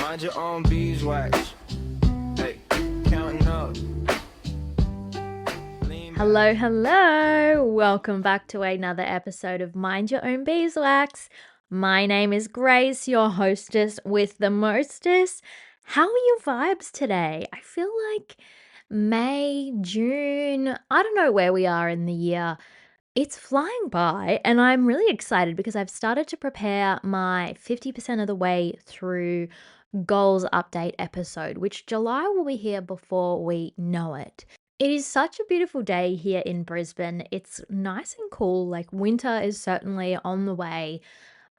Mind your own beeswax. Hey, counting up. Lean back. Hello, hello. Welcome back to another episode of Mind Your Own Beeswax. My name is Grace, your hostess with the mostest. How are your vibes today? I feel like May, June, I don't know where we are in the year. It's flying by, and I'm really excited because I've started to prepare my 50% of the way through goals update episode, which July will be here before we know it. It is such a beautiful day here in Brisbane. It's nice and cool. Like winter is certainly on the way,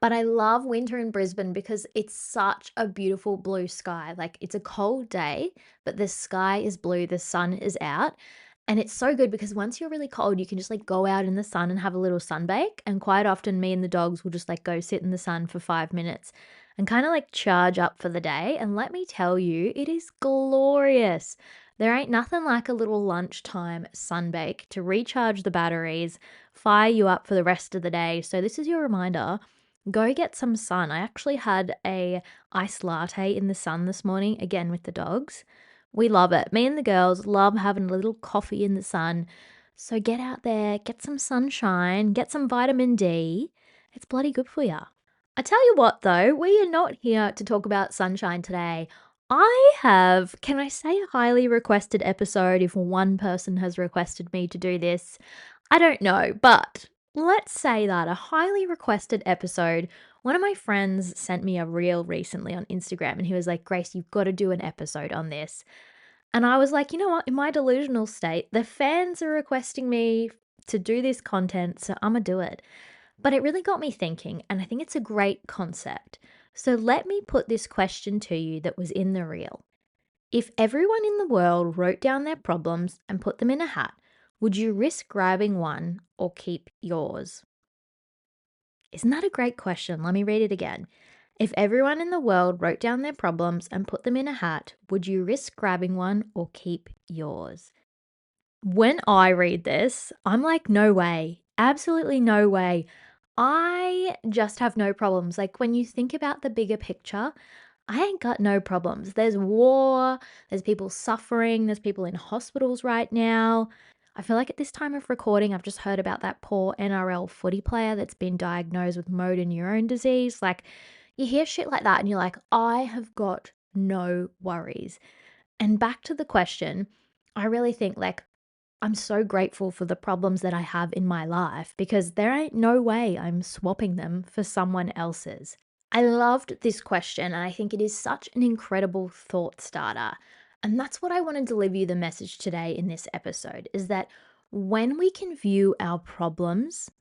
but I love winter in Brisbane because it's such a beautiful blue sky. Like it's a cold day, but the sky is blue, the sun is out. And it's so good because once you're really cold, you can just like go out in the sun and have a little sunbake. And quite often, me and the dogs will just like go sit in the sun for 5 minutes and kind of like charge up for the day. And let me tell you, it is glorious. There ain't nothing like a little lunchtime sunbake to recharge the batteries, fire you up for the rest of the day. So, this is your reminder, go get some sun. I actually had a iced latte in the sun this morning, again with the dogs. We love it. Me and the girls love having a little coffee in the sun. So get out there, get some sunshine, get some vitamin D. It's bloody good for you. I tell you what, though, we are not here to talk about sunshine today. I have, can I say, a highly requested episode if one person has requested me to do this? I don't know, but let's say that a highly requested episode. One of my friends sent me a reel recently on Instagram and he was like, Grace, you've got to do an episode on this. And I was like, you know what? In my delusional state, the fans are requesting me to do this content, so I'm going to do it. But it really got me thinking, and I think it's a great concept. So let me put this question to you that was in the reel. If everyone in the world wrote down their problems and put them in a hat, would you risk grabbing one or keep yours? Isn't that a great question? Let me read it again. If everyone in the world wrote down their problems and put them in a hat, would you risk grabbing one or keep yours? When I read this, I'm like, no way. Absolutely no way. I just have no problems. Like when you think about the bigger picture, I ain't got no problems. There's war, there's people suffering, there's people in hospitals right now. I feel like at this time of recording, I've just heard about that poor NRL footy player that's been diagnosed with motor neurone disease. Like, you hear shit like that and you're like, I have got no worries. And back to the question, I really think like I'm so grateful for the problems that I have in my life because there ain't no way I'm swapping them for someone else's. I loved this question and I think it is such an incredible thought starter. And that's what I want to deliver you the message today in this episode is that when we can view our problems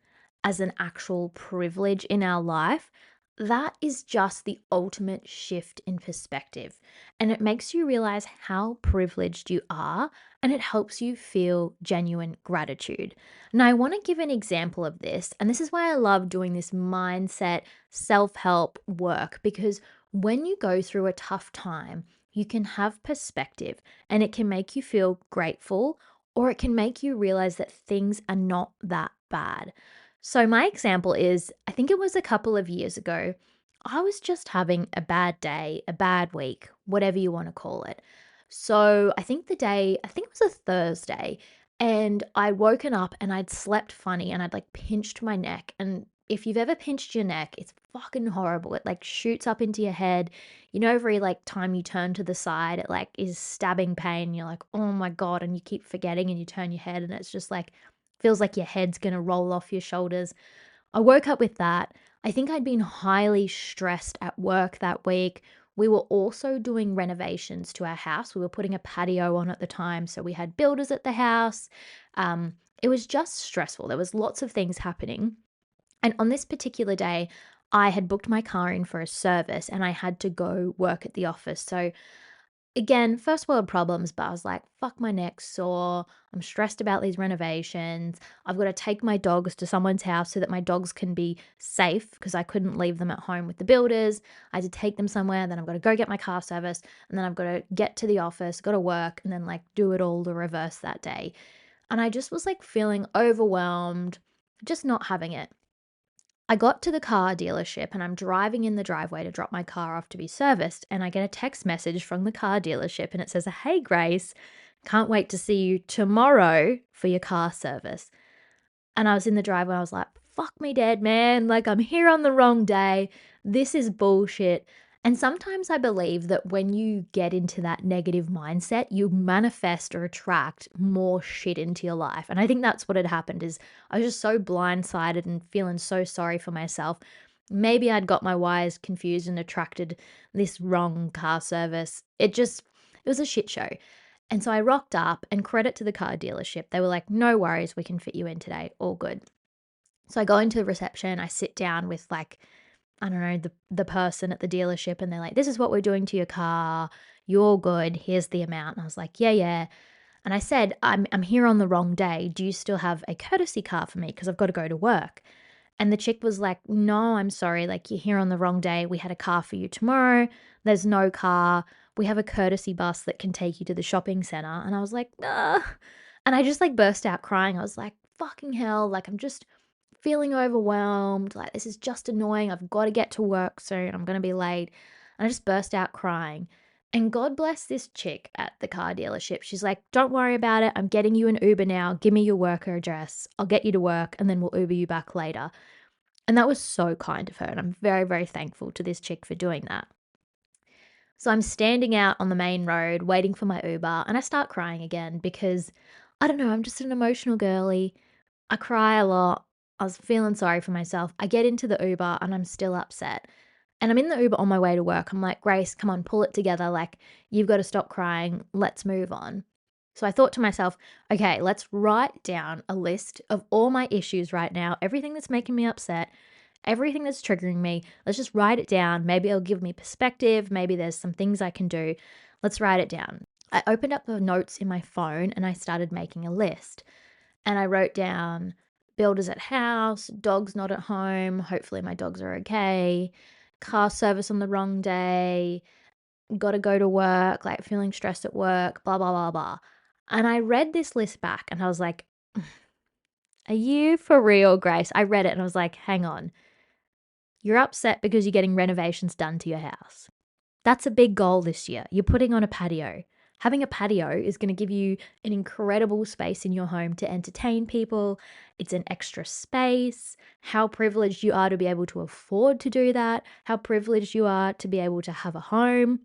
as an actual privilege in our life, that is just the ultimate shift in perspective. And it makes you realize how privileged you are and it helps you feel genuine gratitude. Now, I want to give an example of this. And this is why I love doing this mindset self help work because when you go through a tough time, you can have perspective and it can make you feel grateful or it can make you realize that things are not that bad. So, my example is I think it was a couple of years ago. I was just having a bad day, a bad week, whatever you want to call it. So, I think it was a Thursday, and I'd woken up and I'd slept funny and I'd like pinched my neck. And if you've ever pinched your neck, it's fucking horrible. It like shoots up into your head. You know, every like time you turn to the side, it like is stabbing pain. You're like, oh my God. And you keep forgetting and you turn your head and it's just like, feels like your head's going to roll off your shoulders. I woke up with that. I think I'd been highly stressed at work that week. We were also doing renovations to our house. We were putting a patio on at the time. So we had builders at the house. It was just stressful. There was lots of things happening. And on this particular day, I had booked my car in for a service and I had to go work at the office. So again, first world problems, but I was like, fuck, my neck's sore. I'm stressed about these renovations. I've got to take my dogs to someone's house so that my dogs can be safe because I couldn't leave them at home with the builders. I had to take them somewhere. Then I've got to go get my car service. And then I've got to get to the office, got to work, and then like do it all the reverse that day. And I just was like feeling overwhelmed, just not having it. I got to the car dealership and I'm driving in the driveway to drop my car off to be serviced. And I get a text message from the car dealership and it says, "Hey, Grace, can't wait to see you tomorrow for your car service." And I was in the driveway. I was like, fuck me dead, man. Like, I'm here on the wrong day. This is bullshit. And sometimes I believe that when you get into that negative mindset, you manifest or attract more shit into your life. And I think that's what had happened is I was just so blindsided and feeling so sorry for myself. Maybe I'd got my wires confused and attracted this wrong car service. It was a shit show. And so I rocked up, and credit to the car dealership. They were like, "No worries, we can fit you in today. All good." So I go into the reception, I sit down with like, I don't know, the person at the dealership, and they're like, "This is what we're doing to your car. You're all good. Here's the amount." And I was like, "Yeah, yeah." And I said, I'm here on the wrong day. Do you still have a courtesy car for me? Because I've got to go to work." And the chick was like, "No, I'm sorry. Like, you're here on the wrong day. We had a car for you tomorrow. There's no car. We have a courtesy bus that can take you to the shopping center." And I was like, "Ah." And I just like burst out crying. I was like, fucking hell. Like, I'm just feeling overwhelmed. Like, this is just annoying. I've got to get to work soon. I'm going to be late. And I just burst out crying. And God bless this chick at the car dealership. She's like, "Don't worry about it. I'm getting you an Uber now. Give me your worker address. I'll get you to work and then we'll Uber you back later." And that was so kind of her. And I'm very, very thankful to this chick for doing that. So I'm standing out on the main road waiting for my Uber and I start crying again because I don't know, I'm just an emotional girly. I cry a lot. I was feeling sorry for myself. I get into the Uber and I'm still upset. And I'm in the Uber on my way to work. I'm like, "Grace, come on, pull it together. Like, you've got to stop crying. Let's move on." So I thought to myself, okay, let's write down a list of all my issues right now, everything that's making me upset, everything that's triggering me. Let's just write it down. Maybe it'll give me perspective. Maybe there's some things I can do. Let's write it down. I opened up the notes in my phone and I started making a list. And I wrote down builders at house, dogs not at home. Hopefully my dogs are okay. Car service on the wrong day. Got to go to work, like feeling stressed at work, blah, blah, blah, blah. And I read this list back and I was like, "Are you for real, Grace?" I read it and I was like, hang on. You're upset because you're getting renovations done to your house. That's a big goal this year. You're putting on a patio. Having a patio is going to give you an incredible space in your home to entertain people. It's an extra space. How privileged you are to be able to afford to do that. How privileged you are to be able to have a home.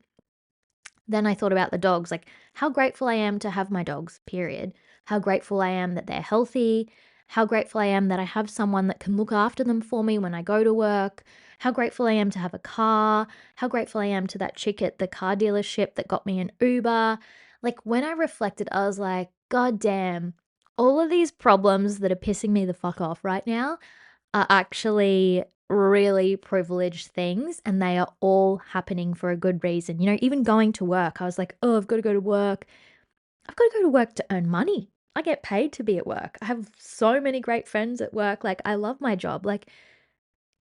Then I thought about the dogs, like how grateful I am to have my dogs, period. How grateful I am that they're healthy. How grateful I am that I have someone that can look after them for me when I go to work. How grateful I am to have a car. How grateful I am to that chick at the car dealership that got me an Uber. Like when I reflected, I was like, God damn, all of these problems that are pissing me the fuck off right now are actually really privileged things and they are all happening for a good reason. You know, even going to work, I was like, "Oh, I've got to go to work. I've got to go to work to earn money. I get paid to be at work. I have so many great friends at work. Like, I love my job." Like,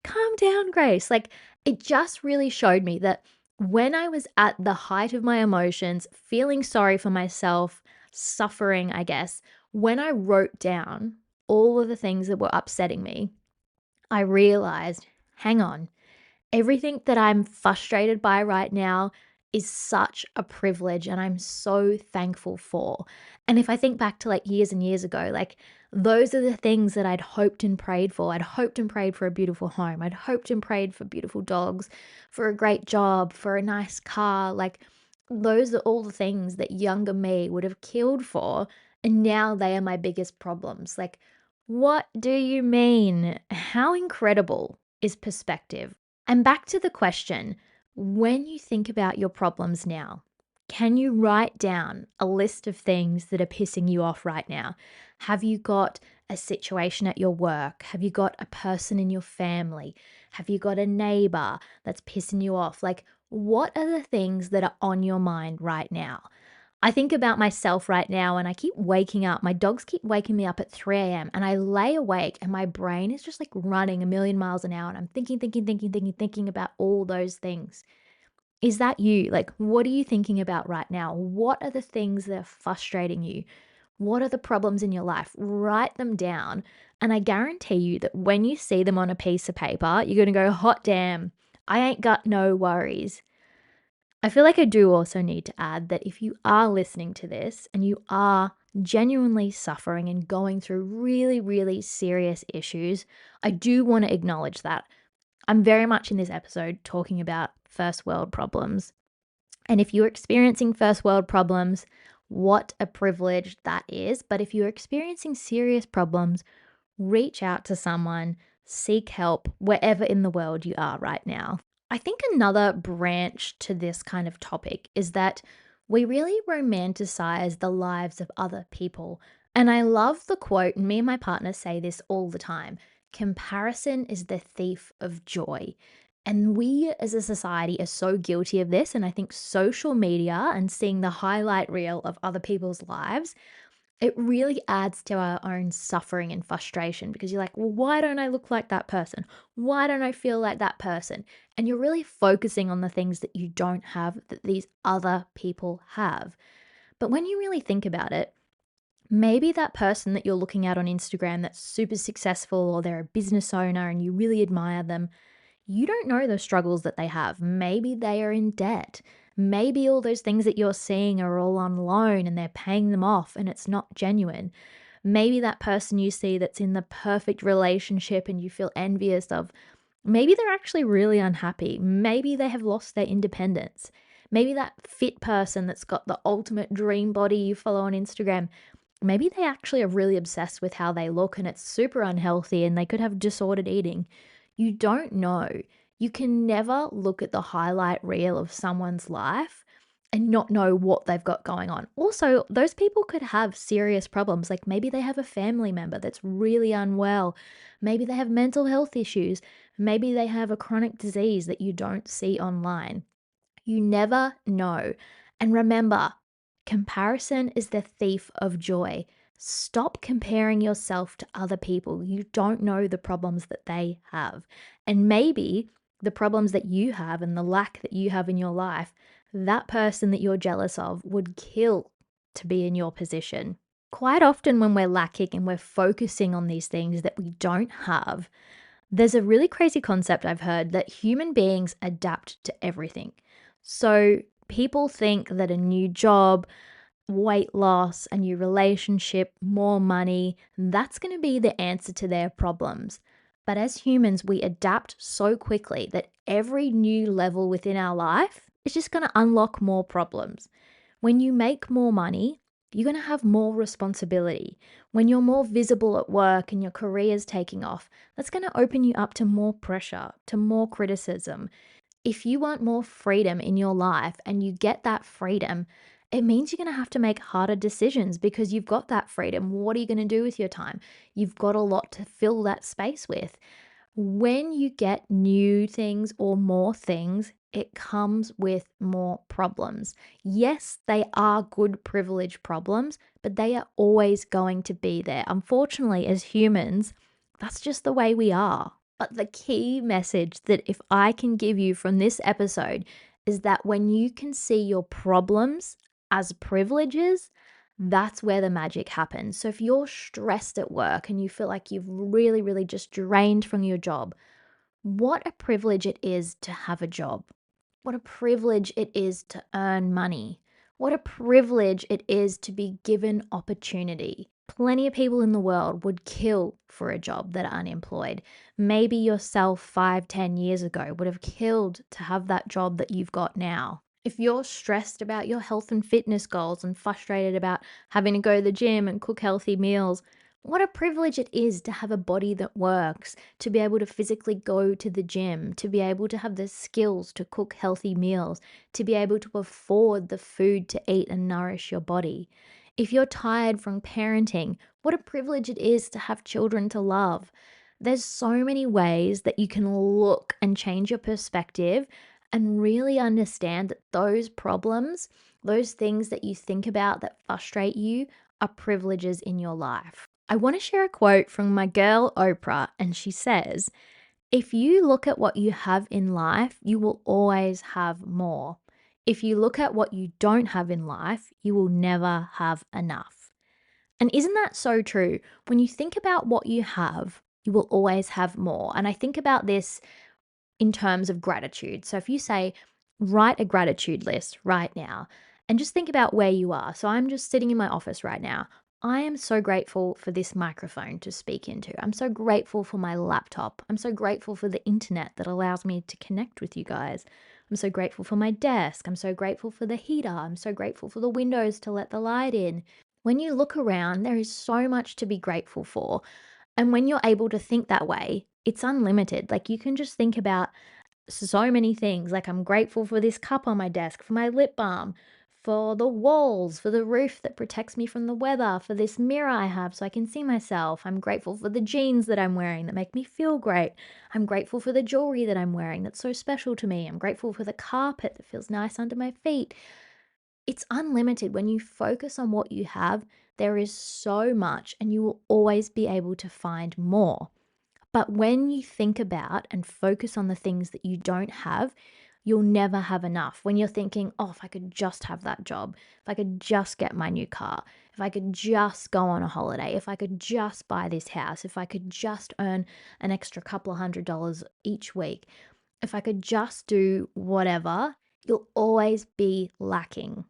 calm down, Grace. Like, it just really showed me that when I was at the height of my emotions, feeling sorry for myself, suffering, I guess, when I wrote down all of the things that were upsetting me, I realized, hang on, everything that I'm frustrated by right now is such a privilege and I'm so thankful for. And if I think back to like years and years ago, like those are the things that I'd hoped and prayed for. I'd hoped and prayed for a beautiful home. I'd hoped and prayed for beautiful dogs, for a great job, for a nice car. Like those are all the things that younger me would have killed for. And now they are my biggest problems. Like, what do you mean? How incredible is perspective? And back to the question, when you think about your problems now, can you write down a list of things that are pissing you off right now? Have you got a situation at your work? Have you got a person in your family? Have you got a neighbor that's pissing you off? Like, what are the things that are on your mind right now? I think about myself right now and I keep waking up. My dogs keep waking me up at 3 a.m. and I lay awake and my brain is just like running a million miles an hour and I'm thinking about all those things. Is that you? Like, what are you thinking about right now? What are the things that are frustrating you? What are the problems in your life? Write them down. And I guarantee you that when you see them on a piece of paper, you're going to go, hot damn, I ain't got no worries. I feel like I do also need to add that if you are listening to this and you are genuinely suffering and going through really, really serious issues, I do want to acknowledge that. I'm very much in this episode talking about first world problems. And if you're experiencing first world problems, what a privilege that is. But if you're experiencing serious problems, reach out to someone, seek help wherever in the world you are right now. I think another branch to this kind of topic is that we really romanticize the lives of other people. And I love the quote, and me and my partner say this all the time: comparison is the thief of joy. And we as a society are so guilty of this. And I think social media and seeing the highlight reel of other people's lives, it really adds to our own suffering and frustration, because you're like, well, why don't I look like that person? Why don't I feel like that person? And you're really focusing on the things that you don't have that these other people have. But when you really think about it, maybe that person that you're looking at on Instagram that's super successful, or they're a business owner and you really admire them, you don't know the struggles that they have. Maybe they are in debt. Maybe all those things that you're seeing are all on loan and they're paying them off and it's not genuine. Maybe that person you see that's in the perfect relationship and you feel envious of, maybe they're actually really unhappy. Maybe they have lost their independence. Maybe that fit person that's got the ultimate dream body you follow on Instagram, maybe they actually are really obsessed with how they look and it's super unhealthy and they could have disordered eating. You don't know. You can never look at the highlight reel of someone's life and not know what they've got going on. Also, those people could have serious problems. Like maybe they have a family member that's really unwell. Maybe they have mental health issues. Maybe they have a chronic disease that you don't see online. You never know. And remember, comparison is the thief of joy. Stop comparing yourself to other people. You don't know the problems that they have. And maybe the problems that you have and the lack that you have in your life, that person that you're jealous of would kill to be in your position. Quite often, when we're lacking and we're focusing on these things that we don't have, there's a really crazy concept I've heard that human beings adapt to everything. So people think that a new job, weight loss, a new relationship, more money, that's going to be the answer to their problems. But as humans, we adapt so quickly that every new level within our life is just going to unlock more problems. When you make more money, you're going to have more responsibility. When you're more visible at work and your career's taking off, that's going to open you up to more pressure, to more criticism. If you want more freedom in your life and you get that freedom, it means you're going to have to make harder decisions because you've got that freedom. What are you going to do with your time? You've got a lot to fill that space with. When you get new things or more things, it comes with more problems. Yes, they are good privilege problems, but they are always going to be there. Unfortunately, as humans, that's just the way we are. But the key message that if I can give you from this episode is that when you can see your problems as privileges, that's where the magic happens. So if you're stressed at work and you feel like you've really, really just drained from your job, what a privilege it is to have a job. What a privilege it is to earn money. What a privilege it is to be given opportunity. Plenty of people in the world would kill for a job that are unemployed. Maybe yourself 5, 10 years ago would have killed to have that job that you've got now. If you're stressed about your health and fitness goals and frustrated about having to go to the gym and cook healthy meals, what a privilege it is to have a body that works, to be able to physically go to the gym, to be able to have the skills to cook healthy meals, to be able to afford the food to eat and nourish your body. If you're tired from parenting, what a privilege it is to have children to love. There's so many ways that you can look and change your perspective and really understand that those problems, those things that you think about that frustrate you, are privileges in your life. I want to share a quote from my girl Oprah, and she says, "If you look at what you have in life, you will always have more. If you look at what you don't have in life, you will never have enough." And isn't that so true? When you think about what you have, you will always have more. And I think about this in terms of gratitude. So if you say, write a gratitude list right now and just think about where you are. So I'm just sitting in my office right now. I am so grateful for this microphone to speak into. I'm so grateful for my laptop. I'm so grateful for the internet that allows me to connect with you guys. I'm so grateful for my desk. I'm so grateful for the heater. I'm so grateful for the windows to let the light in. When you look around, there is so much to be grateful for. And when you're able to think that way, it's unlimited. Like you can just think about so many things. Like I'm grateful for this cup on my desk, for my lip balm, for the walls, for the roof that protects me from the weather, for this mirror I have so I can see myself. I'm grateful for the jeans that I'm wearing that make me feel great. I'm grateful for the jewelry that I'm wearing that's so special to me. I'm grateful for the carpet that feels nice under my feet. It's unlimited. When you focus on what you have, there is so much, and you will always be able to find more. But when you think about and focus on the things that you don't have, you'll never have enough. When you're thinking, oh, if I could just have that job, if I could just get my new car, if I could just go on a holiday, if I could just buy this house, if I could just earn an extra couple of $100 each week, if I could just do whatever, you'll always be lacking.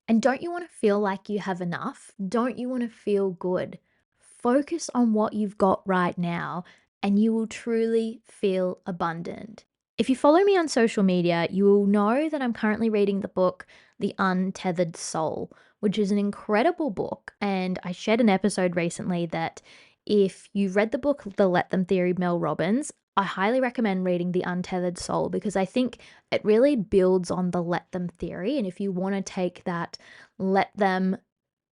And don't you want to feel like you have enough? Don't you want to feel good? Focus on what you've got right now, and you will truly feel abundant. If you follow me on social media, you will know that I'm currently reading the book, The Untethered Soul, which is an incredible book. And I shared an episode recently that if you've read the book, The Let Them Theory, Mel Robbins, I highly recommend reading The Untethered Soul because I think it really builds on the let them theory. And if you want to take that let them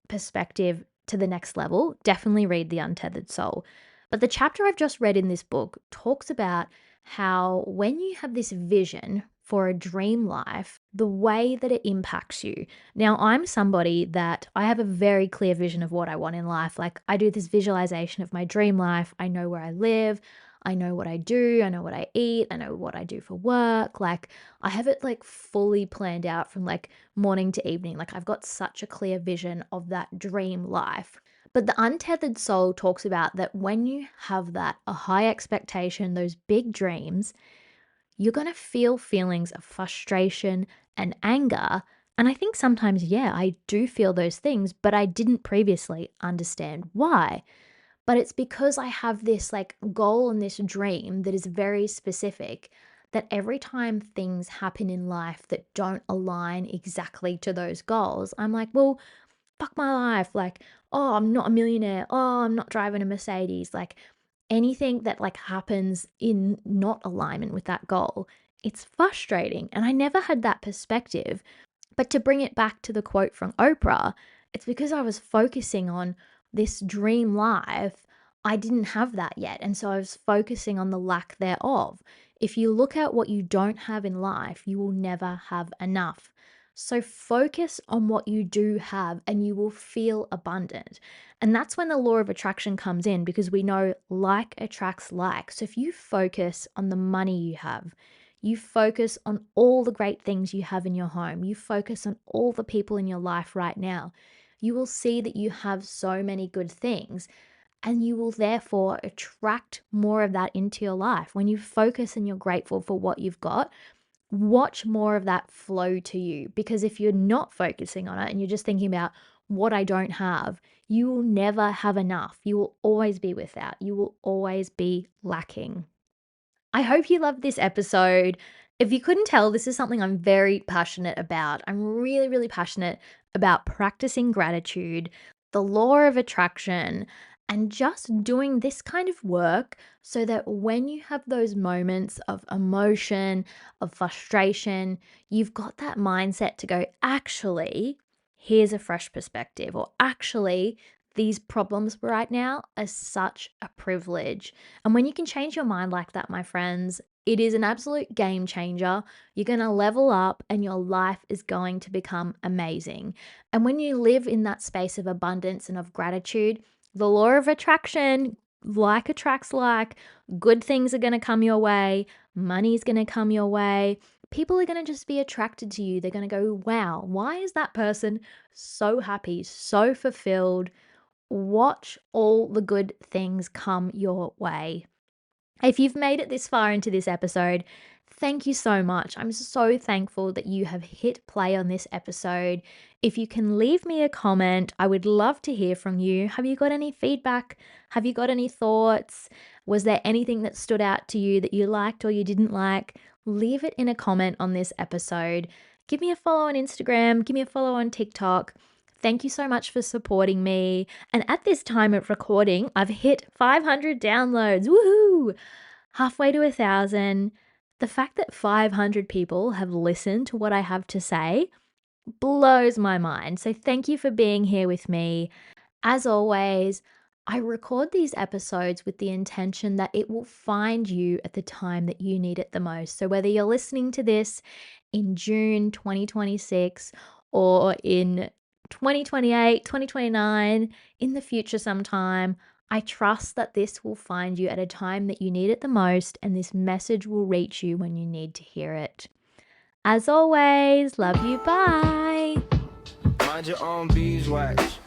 perspective to the next level, definitely read The Untethered Soul. But the chapter I've just read in this book talks about how when you have this vision for a dream life, the way that it impacts you. Now, I'm somebody that I have a very clear vision of what I want in life. Like I do this visualization of my dream life. I know where I live. I know what I do. I know what I eat. I know what I do for work. Like I have it like fully planned out from like morning to evening. Like I've got such a clear vision of that dream life. But the untethered soul talks about that when you have that, a high expectation, those big dreams, you're going to feel feelings of frustration and anger. And I think sometimes, yeah, I do feel those things, but I didn't previously understand why. But it's because I have this like goal and this dream that is very specific, that every time things happen in life that don't align exactly to those goals, I'm like, well, fuck my life. Like, oh, I'm not a millionaire. Oh, I'm not driving a Mercedes. Like anything that like happens in not alignment with that goal, it's frustrating. And I never had that perspective. But to bring it back to the quote from Oprah, it's because I was focusing on this dream life. I didn't have that yet. And so I was focusing on the lack thereof. If you look at what you don't have in life, you will never have enough. So focus on what you do have and you will feel abundant. And that's when the law of attraction comes in because we know like attracts like. So if you focus on the money you have, you focus on all the great things you have in your home, you focus on all the people in your life right now, you will see that you have so many good things and you will therefore attract more of that into your life. When you focus and you're grateful for what you've got, watch more of that flow to you. Because if you're not focusing on it and you're just thinking about what I don't have, you will never have enough. You will always be without. You will always be lacking. I hope you loved this episode. If you couldn't tell, this is something I'm very passionate about. I'm really, really passionate about practicing gratitude, the law of attraction, and just doing this kind of work so that when you have those moments of emotion, of frustration, you've got that mindset to go, actually, here's a fresh perspective, or actually, these problems right now are such a privilege. And when you can change your mind like that, my friends, it is an absolute game changer. You're going to level up and your life is going to become amazing. And when you live in that space of abundance and of gratitude, the law of attraction, like attracts like, good things are going to come your way, money is going to come your way. People are going to just be attracted to you. They're going to go, wow, why is that person so happy, so fulfilled? watch all the good things come your way. If you've made it this far into this episode, thank you so much. I'm so thankful that you have hit play on this episode. If you can leave me a comment, I would love to hear from you. Have you got any feedback? Have you got any thoughts? Was there anything that stood out to you that you liked or you didn't like? Leave it in a comment on this episode. Give me a follow on Instagram. Give me a follow on TikTok. Thank you so much for supporting me. And at this time of recording, I've hit 500 downloads. Woohoo! Halfway to 1,000. The fact that 500 people have listened to what I have to say blows my mind. So thank you for being here with me. As always, I record these episodes with the intention that it will find you at the time that you need it the most. So whether you're listening to this in June 2026 or in 2028, 2029, in the future sometime, I trust that this will find you at a time that you need it the most, and this message will reach you when you need to hear it. As always, love you, bye. Mind your own beeswax.